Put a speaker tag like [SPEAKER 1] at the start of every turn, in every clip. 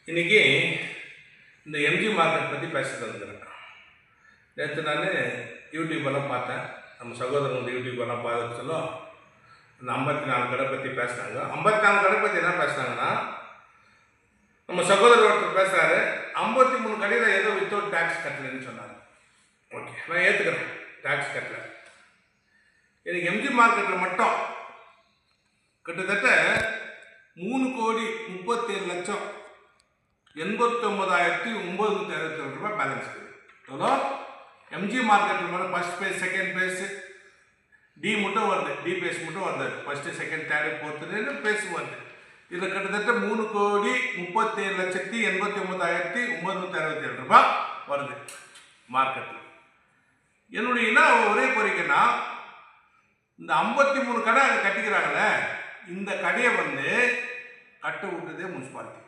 [SPEAKER 1] இன்றைக்கி இந்த MG market பற்றி பேசிட்டு வந்துக்கிறேன். நேற்று நான் யூடியூப்பெல்லாம் பார்த்தேன். நம்ம சகோதரன் யூடியூப்பெல்லாம் பார்த்து சொல்லும் இந்த 54 கடை பற்றி பேசுனாங்க. 54 கடை பற்றி என்ன பேசுனாங்கன்னா, நம்ம சகோதரர் ஒருத்தர் பேசுகிறாரு, 53 கடையில் ஏதோ வித்தவுட் டேக்ஸ் கட்டலன்னு சொன்னார். ஓகே, நான் ஏற்றுக்கிறேன், டேக்ஸ் கட்டல. எனக்கு எம்ஜி மார்க்கெட்டில் மட்டும் கிட்டத்தட்ட 3,37,89,967 ரூபாய் பேலன்ஸ் இருக்குது. எவ்வளோ? எம்ஜி மார்க்கெட்டில் மேலே ஃபர்ஸ்ட் பேஸ், செகண்ட் பேஸ், டி மட்டும் வருது, டி பேஸ் மட்டும் வருது. First, second, third, fourth phase வருது. இதில் கிட்டத்தட்ட 3,37,89,967 ரூபாய் வருது மார்க்கெட்டில். என்னுடைய என்ன ஒரே கோரிக்கைன்னா, இந்த 53 கடை அங்கே கட்டிக்கிறாங்களே, இந்த கடையை கட்ட விட்டதே முனிசிபாலிட்டி.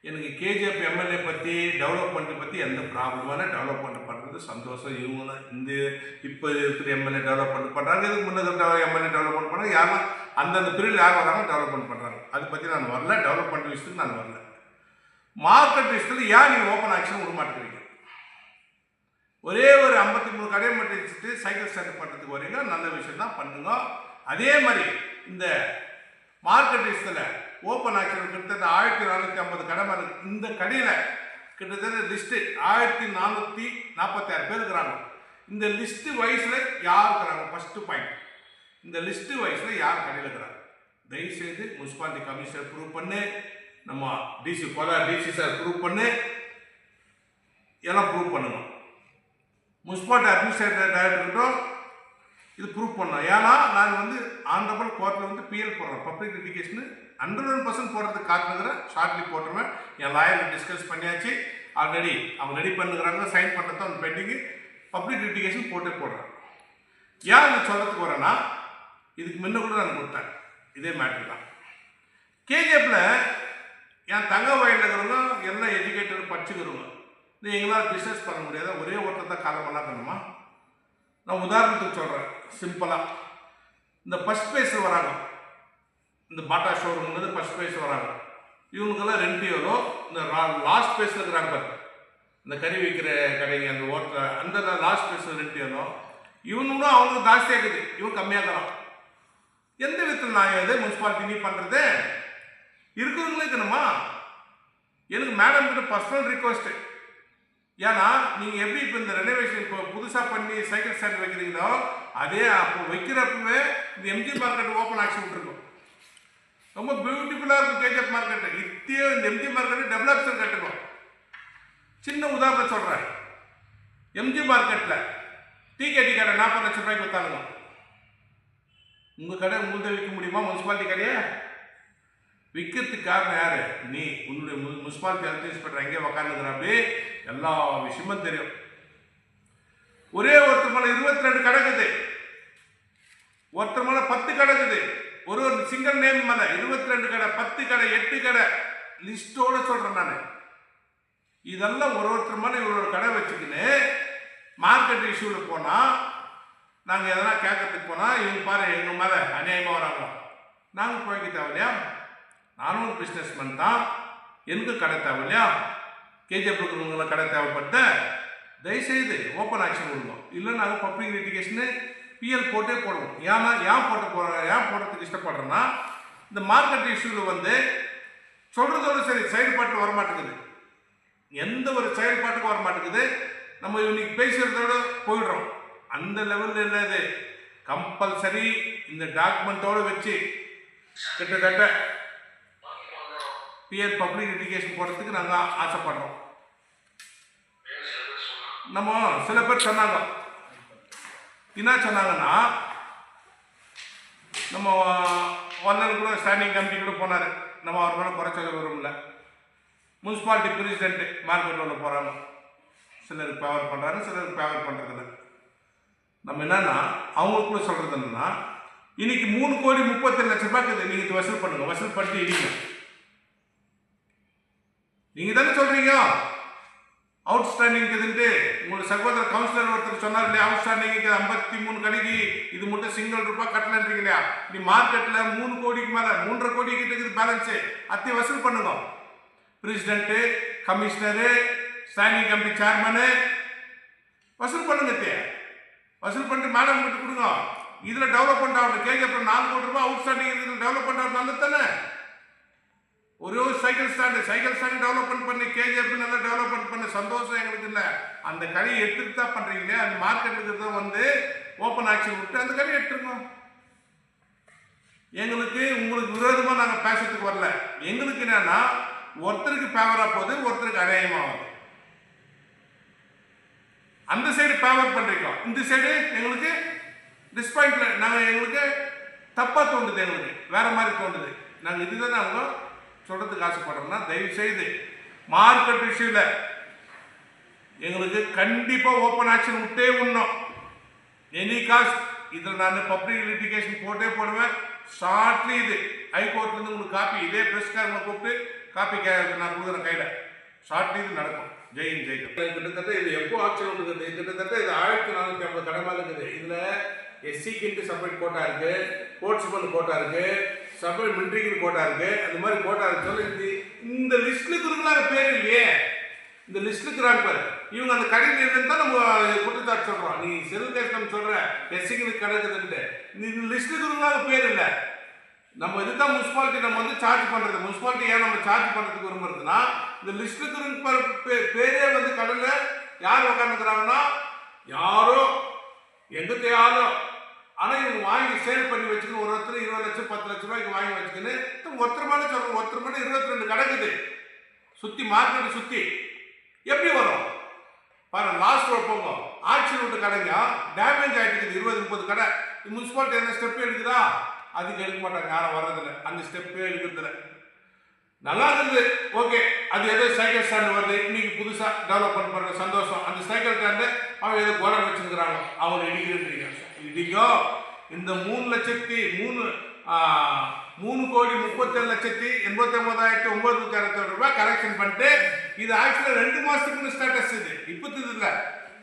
[SPEAKER 1] எனக்கு கேஜிஎஃப் எம்எல்ஏ பற்றி, டெவலப்மெண்ட் பற்றி எந்த ப்ராப்ளமான டெவலப்மெண்ட் பண்ணுறது சந்தோஷம். இவங்க இந்த இப்போ இருக்கிற எம்எல்ஏ டெவலப்மெண்ட் பண்ணுறாங்க, இதுக்கு முன்னே எம்எல்ஏ டெவலப்மெண்ட் பண்ணுறாங்க. யாரும் அந்தந்த பீரியட் யார் வராங்க டெவலப்மெண்ட் பண்ணுறாங்க. அதை பற்றி நான் வரல, டெவலப்மெண்ட் விஷயத்துக்கு நான் வரல. மார்க்கெட் விஷயத்தில் ஏன் நீங்கள் ஓப்பன் ஆக்ஷன் விட மாட்டேங்கிறீங்க? ஒரே ஒரு 53 கடையை மட்டும் வச்சுட்டு சைக்கிள் ஸ்டாண்ட் பண்ணுறதுக்கு வரீங்க, நல்ல விஷயம் தான், பண்ணுங்க. அதே மாதிரி இந்த மார்க்கெட் விஷயத்தில் ஓப்பன் ஆக்ஷன் கிட்டத்தட்ட 1450 கடை மாதிரி. இந்த கடையில் கிட்டத்தட்ட லிஸ்ட்டு 1446 பேர் இருக்கிறாங்க. இந்த லிஸ்ட்டு வயசில் யார் இருக்கிறாங்க? ஃபஸ்ட்டு பாயிண்ட், இந்த லிஸ்ட்டு வயசில் யார் கடையில் இருக்கிறாங்க? தயவுசெய்து முனிசிபாலிட்டி கமிஷனர் ப்ரூவ் பண்ணு, நம்ம DC Kolar DC sir prove பண்ணு, எல்லாம் ப்ரூவ் பண்ணுங்க. முனிசிபாலிட்டி அட்மினிஸ்ட்ரேட்டர் டைரக்டர்கிட்டும் இது ப்ரூவ் பண்ணோம். ஏன்னா நான் ஆனரபிள் கோர்ட்டில் பிஎல் போடுறேன், பப்ளிக் எஜுகேஷனு 100% போடுறதுக்கு காட்டுனுங்கிறேன். ஷார்ட்லி போட்டுருவேன். என் லாயரை டிஸ்கஸ் பண்ணியாச்சு, ஆல்ரெடி அவங்க ரெடி பண்ணுறாங்க, சைன் பண்ணுறது அந்த பெண்டிங்கு. பப்ளிக் எஜுகேஷன் போடுறேன். ஏன் இது சொல்கிறதுக்கு வரேன்னா, இதுக்கு முன்ன கூட நான் கொடுத்தேன், இதே மேட்ரு தான். கேஜிஎஃப்பில் என் தங்க வயலில் இருக்கிறவங்க எல்லாம் எஜுகேட்டட் படிச்சுக்கிறவங்க. எங்களால் பிஸ்னஸ் பண்ண முடியாத ஒரே ஒருத்தர் தான் காலமெல்லாம் பண்ணுமா? நான் உதாரணத்துக்கு சொல்கிறேன் சிம்பிளாக. இந்த ஃபஸ்ட் பேஸில் வராங்க, இந்த பாட்டா ஷோரூம்ங்கிறது ஃபஸ்ட் பேஸ் வராங்க. இவங்களுக்கெல்லாம் ரெண்ட் எவ்வளோ? இந்த லாஸ்ட் பேஸில் இருக்கிறாங்க பாரு, இந்த கறி விற்கிற கடைங்க, அந்த ஓட்டல், அந்த லாஸ்ட் பேஸில் ரெண்ட் எவ்வளோ? இவனும் அவனுக்கு ஜாஸ்தியாக இருக்குது, இவன் கம்மியாக தரான். எந்த விதத்தில் நான் எது முனிசிபாலிட்டி நீ பண்ணுறது? இருக்கிறவங்களே இருக்கணுமா? எனக்கு மேடம் கிட்ட பர்சனல் ரிக்வஸ்ட்டு. ஏன்னா நீங்கள் எப்படி இப்போ இந்த ரெனோவேஷன் இப்போ புதுசாக பண்ணி சைக்கிள் ஸ்டாண்ட் வைக்கிறீங்களோ, அதே அப்போ வைக்கிறப்பவே இந்த எம்ஜி மார்க்கெட் ஓப்பன் ஆக்ஷன் விட்டுருக்கும். ரொம்ப பியூட்டிஃபுல்லாக இருக்கும் கேஜிஎஃப் மார்க்கெட்டு. இத்தியோ இந்த எம்ஜி மார்க்கெட்டு டெவலப்ஷன் கட்டணும். சின்ன உதாரணம் சொல்கிறேன். எம்ஜி மார்க்கெட்டில் டிகேடி கடை 40 லட்சம் ரூபாய்க்கு விற்றாங்க. உங்கள் கடை உங்கள்கிட்ட விற்க முடியுமா? முனிசிபாலிட்டி கடையை விற்கிறதுக்கு காரணம் யார்? நீ உன்னுடைய முனிசிபாலிட்டி ஹெல்த் இன்ஸ்பெக்டர் எங்கேயே உக்காந்துக்கிறாப்பே, எல்லா விஷயமும் தெரியும். ஒரே ஒருத்தர் மேலே 22 கடை இருக்குது, ஒருத்தர் மேலே 10 கடை இருக்குது. ஒரு சிங்கிள் நேம் மேலே 22 கடை, 10 கடை, 8 கடை, லிஸ்டோட சொல்கிறேன் நான். இதெல்லாம் ஒருத்தர் மேலே ஒரு கடை வச்சுக்கின்னு மார்க்கெட் இஷ்யூவில் போனால், நாங்கள் எதனா கேட்கறதுக்கு போனால் இவங்க பாரு எங்கள் மேலே அநியாயமாக வராங்க. நாங்கள் போய்க்க தேவையில்லையா? நானும் ஒரு பிஸ்னஸ்மேன் தான், எனக்கு கடை தேவையில்லையா? கேஜிஎஃப் இருக்கிறவங்களாம் கடை தேவைப்பட்ட தயவுசெய்து ஓப்பன் ஆக்ஷன் கொடுங்க. இல்லை நாங்கள் பப்ளிக் எஜுகேஷனு பிஎல் போட்டே போடுவோம். ஏன்னா ஏன் போடுறதுக்கு இஷ்டப்படுறேன்னா, இந்த மார்க்கெட் இஷ்யூவில் சொல்கிறதோடு சரி செயல்பாட்டு வரமாட்டேங்குது, எந்த ஒரு செயல்பாட்டுக்கும் வரமாட்டேங்குது. நம்ம இன்னைக்கு பேசுகிறதோடு போயிடுறோம். அந்த லெவலில் இல்லை, இது கம்பல்சரி இந்த டாக்குமெண்ட்டோடு வச்சு கிட்டத்தட்ட பிஎல் பப்ளிக் எஜுகேஷன் போடுறதுக்கு நாங்கள் ஆசைப்படுறோம். நம்ம சில பேர் சொன்னாங்க, என்ன சொன்னாங்கன்னா, நம்ம ஒன்னன் கூட ஸ்டாண்டிங் கமிட்டி கூட போனார். நம்ம அவர் மேலே குறை சொல்ல விரும்பல. முனிசிபாலிட்டி பிரசிடென்ட்டு மார்க்கெட் உள்ள போகிறாங்க, சிலருக்கு ஃபேவர் பண்ணுறாங்க, சிலருக்கு ஃபேவர் பண்ணுறதில்ல. நம்ம என்னன்னா அவங்களுக்குள்ள சொல்கிறது என்னன்னா, இன்னைக்கு 3,37,00,000 ரூபாய் இருக்குது, நீங்கள் வசூல் பண்ணுங்க, வசூல் பண்ணிட்டு இடிங்க. நீங்கள் தானே சொல்கிறீங்க அவுட் ஸ்டாண்டிங் இருக்குதுன்ட்டு. உங்களோட சகோதரர் கவுன்சிலர் ஒருத்தர் சொன்னார் இல்லையா, அவுட் ஸ்டாண்டிங் இருக்குது 53 கடைக்கு, இது மட்டும் சிங்கிள் ரூபாய் கட்டலன்றீங்க இல்லையா? நீ மார்க்கெட்டில் 3 கோடிக்கு மேலே 3.5 கோடி கிட்ட இருக்குது பேலன்ஸு, அத்தை வசூல் பண்ணுங்க. President, commissioner, standing committee chairman வசூல் பண்ணுங்க. வசூல் பண்ணிட்டு மேடம் கிட்ட கொடுங்க. இதுல டெவலப்மெண்ட் ஆகணும். கேஜிஎஃப் 4 கோடி ரூபாய் அவுட் ஸ்டாண்டிங் இருக்குது. டெவலப்மெண்ட் ஆகும் நல்லது தானே. ஒரு சைக்கிள் ஸ்டாண்ட் டெவலப்மெண்ட் பண்ணி கேஜிஎஃப் நல்லா டெவலப்மெண்ட் பண்ண சந்தோஷம் எங்களுக்கு இல்லை. அந்த கடையை எடுத்துட்டு தான் பண்றீங்களே. அந்த மார்க்கெட்டுக்கு வந்து ஓப்பன் ஆக்ஷன் விட்டு அந்த கடையை எடுத்துருக்கோம். எங்களுக்கு உங்களுக்கு விரோதமா நாங்க பேசுறதுக்கு வரல. எங்களுக்கு என்னன்னா ஒருத்தருக்கு ஃபேவரா போகுது, ஒருத்தருக்கு அநியாயமாகுது. அந்த சைடு ஃபேவர் பண்றீங்க, இந்த சைடு எங்களுக்கு டிஸ்பாயிண்ட்ல நாங்க எங்களுக்கு தப்பா தோணுது, எங்களுக்கு வேற மாதிரி தோணுது. நாங்க இதுதான் அவங்க சொல்றதுக்கு ஆசைப்படுறோம்னா தயவு செய்து மார்க்கெட் இஷ்யூல எங்களுக்கு கண்டிப்பா ஓப்பன் ஆக்ஷன் விட்டே உண்ணும். எனி காஸ்ட் இதில் நான் பப்ளிக் லிட்டிகேஷன் போடுவேன். ஷார்ட்லி இது ஹைகோர்ட்ல இருந்து உங்களுக்கு காப்பி இதே பிரஸ்காரங்களை கூப்பிட்டு காப்பி நான் கொடுக்குறேன் கையில. ஷார்ட்லி இது நடக்கும். ஜெயின் கிட்டத்தட்ட இது எப்போ ஆக்ஷன் இருக்குது? கிட்டத்தட்ட இது 1450 கடை மேல இருக்குது. இதுல எஸ்சிக்கு செப்பரேட் கோட்டா இருக்கு, ஸ்போர்ட்ஸ்மேன் கோட்டா இருக்கு, செப்பரேட் மிலிட்ரிக்கு கோட்டா இருக்கு. அந்த மாதிரி கோட்டா இருக்கு. இந்த லிஸ்ட்ல இருக்கிறவங்க பேர் இல்லையே. இந்த லிஸ்ட்ல இருக்கிறாங்க பாரு, இவங்க அந்த கடையில் இருந்தா நம்ம குற்றச்சாட்டு சொல்றோம். நீ செல் கேஸ் நம்ம சொல்ற எஸ்சிக்கு கிடைக்குதுன்ட்டு இந்த லிஸ்ட்ல இருக்கிறவங்க பேர் இல்லை. நம்ம இதுதான் முனிசிபாலிட்டி நம்ம வந்து சார்ஜ் பண்றது. முனிசிபாலிட்டி ஏன் நம்ம சார்ஜ் பண்றதுக்கு விரும்புறதுன்னா இந்த லிஸ்ட்ல இருக்கிற பேரே வந்து கடல்ல யார் உட்காந்துக்கிறாங்கன்னா யாரோ எங்க தேயாலோ. ஆனா இவங்க வாங்கி சேல் பண்ணி வச்சுக்கணும். ஒருத்தர் 20 லட்சம் 10 லட்சம் ரூபாய்க்கு வாங்கி வச்சுக்கணும். ஒருத்தர் மேல சொல்றோம், ஒருத்தர் மேல 22 கிடக்குது சுத்தி மார்க்கெட் சுத்தி. எப்படி வரும் பாரு. லாஸ்ட் போங்க ஆக்ஷன் விட்டு கடைங்க டேமேஜ் ஆயிட்டு 20-30 கடை. முனிசிபாலிட்டி என்ன ஸ்டெப் எடுக்குதா? அதுக்கு எடுக்க மாட்டாங்க, யாரும் வர்றதில்ல. அந்த ஸ்டெப்பே எடுக்கிறதுல நல்லா இருக்குது. ஓகே, அது ஏதோ சைக்கிள் ஸ்டாண்ட் வருது இன்னைக்கு புதுசா டெவலப்மெண்ட் பண்ற சந்தோஷம். அந்த சைக்கிள் ஸ்டாண்டு அவங்க ஏதோ கோடம் வச்சுக்கிறாங்க, அவங்க இடிக்கிறீங்க. இடிக்கோ இந்த 3,37,89,960 ரூபாய் கரெக்ஷன் பண்ணிட்டு இது ஆக்சுவலா 2 மாசத்துக்கு ஸ்டேட்டஸ். இது இப்போது இல்ல,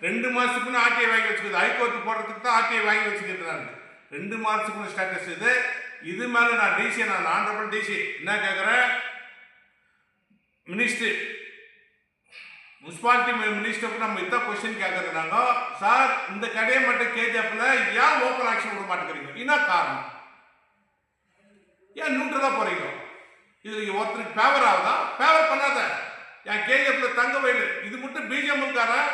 [SPEAKER 1] 2 மாசத்துக்கு ஆர்டிஐ வாங்கி வச்சுக்குது. ஹைகோர்ட் போடுறதுக்கு தான் ஆர்டிஐ வாங்கி வச்சுக்கிறாங்க. 2 மாசத்துக்கு ஸ்டேட்டஸ் இது. இது மேல நான் டிசி, நான் ஆனரபிள் டிசி என்ன கேட்கிறேன், மினிஸ்டர் முனிசிபாலிட்டி மினிஸ்டருக்கு நம்ம இதான் கொஸ்டின் கேட்கறதுனாங்க. சார் இந்த கடையை மட்டும் கேஜிஎஃப்ல ஏன் ஓப்பன் ஆக்ஷன் விட மாட்டேங்கிறீங்க? என்ன காரணம்? ஏன் நியூட்ரலா போறீங்க? இது ஒருத்தருக்கு ஃபேவர் ஆகுதா? ஃபேவர் பண்ணாத. என் கேஜிஎஃப்ல தங்க வயலு இது மட்டும் பிஜிஎம்காரன்,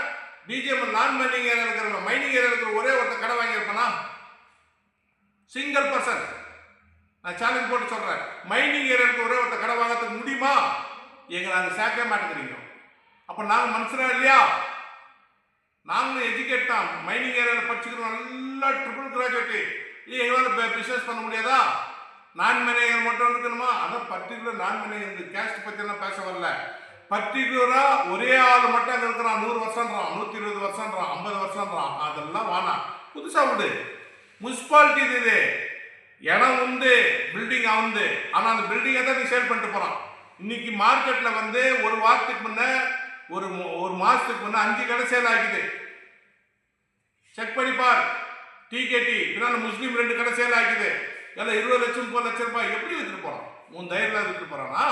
[SPEAKER 1] பிஜிஎம் நான் மைனிங் ஏரியா இருக்கிற மைனிங் ஏரியா இருக்கிற ஒரே ஒருத்தர் கடை வாங்கியிருப்பானா? Single person. நான் சேலஞ்ச் போட்டு சொல்றேன், மைனிங் ஏரியாவுக்கு ஒரே ஒருத்தர் கடை வாங்கிறதுக்கு முடியுமா? எங்க நாங்க சேர்க்கவே மாட்டேங்கிறீங்க. அப்ப நாங்க மனுஷனா இல்லையா? நாங்களும் எஜுகேட் தான். மைனிங் ஏரியாவில் படிச்சுக்கிறோம், நல்லா ட்ரிபிள் கிராஜுவேட். எங்களால பிசினஸ் பண்ண முடியாதா? நான் மேனேஜர் மட்டும் இருக்கணுமா? அதான் பர்டிகுலர் நான் மேனேஜர் கேஸ்ட் பத்தி எல்லாம் பேச வரல. பர்டிகுலரா ஒரே ஆள் மட்டும் அங்க இருக்கிறான். 100 வருஷம்ன்றான், 120 வருஷம்ன்றான், 50 வருஷம்ன்றான். அதெல்லாம் வேணாம், புதுசா விடு. முனிசிபாலிட்டி இது இடம் உண்டு, பில்டிங் ஆகுது. ஆனா அந்த பில்டிங்கை தான் நீ சேல் பண்ணிட்டு போறான். இன்னைக்கு மார்க்கெட்ல வந்து ஒரு வாரத்துக்கு முன்ன ஒரு மாசத்துக்கு முன்ன 5 கடை சேல் ஆகிது. செக் பண்ணி பார். டிகேடி முஸ்லீம் 2 கடை சேல் ஆகிது. எல்லாம் 20 லட்சம் 30 லட்சம் ரூபாய். எப்படி வித்துட்டு போறான்? உன் தைரியல வித்துட்டு போறானா?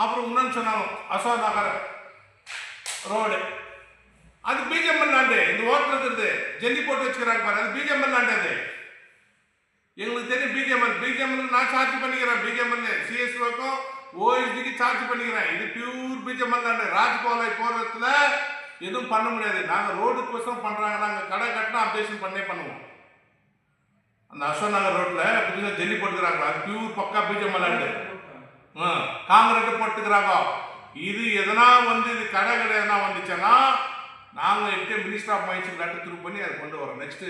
[SPEAKER 1] அப்புறம் இன்னொன்னு சொன்னாங்க, அசோக் நகர் ரோடு, அது பிஜிஎம்எல் லேண்டு. இந்த ஓட்டல் இருக்குது, ஜெல்லி போட்டு வச்சுக்கிறாங்க பாரு, அது பிஜிஎம்எல் லேண்டு. அது எங்களுக்கு தெரியும். பிஜிஎம்எல் நான் சார்ஜ் பண்ணிக்கிறேன். பிஜிஎம்எல் சிஎஸ்ஓக்கும் ஓஎஸ்டிக்கு சார்ஜ் பண்ணிக்கிறேன். இது பியூர் பிஜிஎம்எல் லேண்டு. ராஜ்கோலை போறதுல எதுவும் பண்ண முடியாது. நாங்க ரோடுக்கோசரம் பண்றாங்க. நாங்க கடை கட்டினா அப்டேஷன் பண்ணுவோம். அந்த அசோக் நகர் ரோட்ல புதுசாக ஜெல்லி போட்டுக்கிறாங்க, அது பியூர் பக்கா பிஜிஎம்எல் லேண்டு. காங்கிரீட் போட்டுக்கிறாங்க. இது எதனா வந்து இது கடை எதனா வந்துச்சுன்னா நாங்க எட்டு minister of mines letter through பண்ணி அதை கொண்டு வரோம். நெக்ஸ்ட்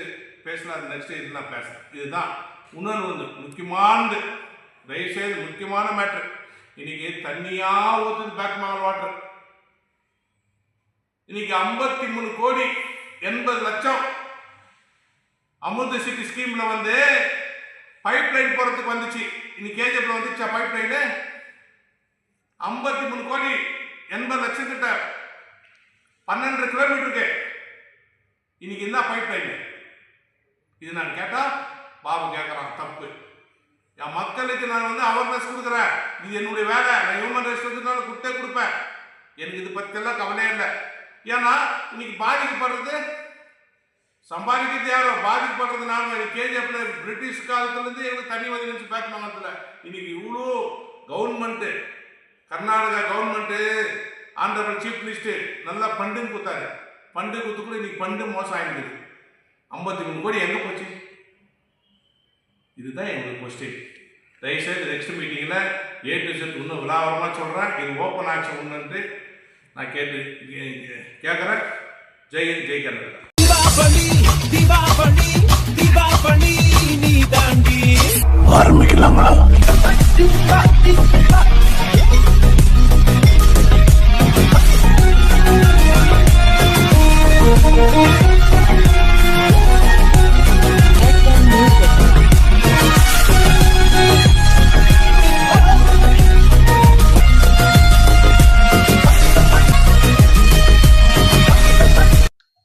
[SPEAKER 1] பேசலாம். நெக்ஸ்ட் இது நான் பேசுறேன். இதுதான் இன்னொன்று வந்து முக்கியமானது, தயவுசெய்து முக்கியமான மேட்ரு. இன்னைக்கு தண்ணியா ஊற்றுது பேக் மங்கல் வாட்டர். இன்னைக்கு 53 கோடி 80 லட்சம் அமிர்த சிட்டி ஸ்கீம்ல வந்து பைப் லைன் போறதுக்கு வந்துச்சு. இன்னைக்கு கேஜிஎஃப்ல வந்துச்சா பைப் லைனு? 53 கோடி 80 லட்சம் கிட்ட 12 கிலோமீட்டருக்கு இன்னைக்கு என்ன பைப் லைன்? இது நான் கேட்டா பாபு கேட்கறான், தப்பு. என் மக்களுக்கு நான் வந்து அவேர்னஸ் கொடுக்குறேன். இது என்னுடைய வேலை. நான் ஹியூமன் ரைட்ஸ் வந்து கொடுத்தே கொடுப்பேன். எனக்கு இது பற்றியெல்லாம் கவலையே இல்லை. ஏன்னா இன்னைக்கு பாதிக்கப்படுறது சம்பாதிக்கிறது யாரோ, பாதிக்கப்படுறது நாங்கள். கேஜிஎஃப்ல பிரிட்டிஷ் காலத்துலேருந்து எங்களுக்கு தனி வதி நினச்சி பேக் வாங்கறதுல இன்னைக்கு இவ்வளோ government, Karnataka government, Andhra chief minister நல்லா ஃபண்டுன்னு கொடுத்தாரு. ஃபண்டு கொடுத்துக்கூட இன்னைக்கு ஃபண்டு மோசம் ஆகிடுது. 53 கோடி எங்கே போச்சு? இதுதான் எங்களுக்கு கொஸ்டின். தயவுசெய்து நெக்ஸ்ட் மீட்டிங்கில் A to Z இன்னும் விலாவரமாக சொல்கிறேன். இது ஓப்பன் ஆக்ஷன் ஒன்றுன்ட்டு நான் கேட்குறேன். ஜெயன் ஜெய் கர்நாடகா. ஆரம்பிக்கலாங்களா?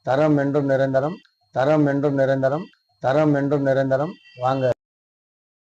[SPEAKER 2] தரம் என்றும் நிரந்தரம், தரம் என்றும் நிரந்தரம், தரம் என்றும் நிரந்தரம். வாங்க.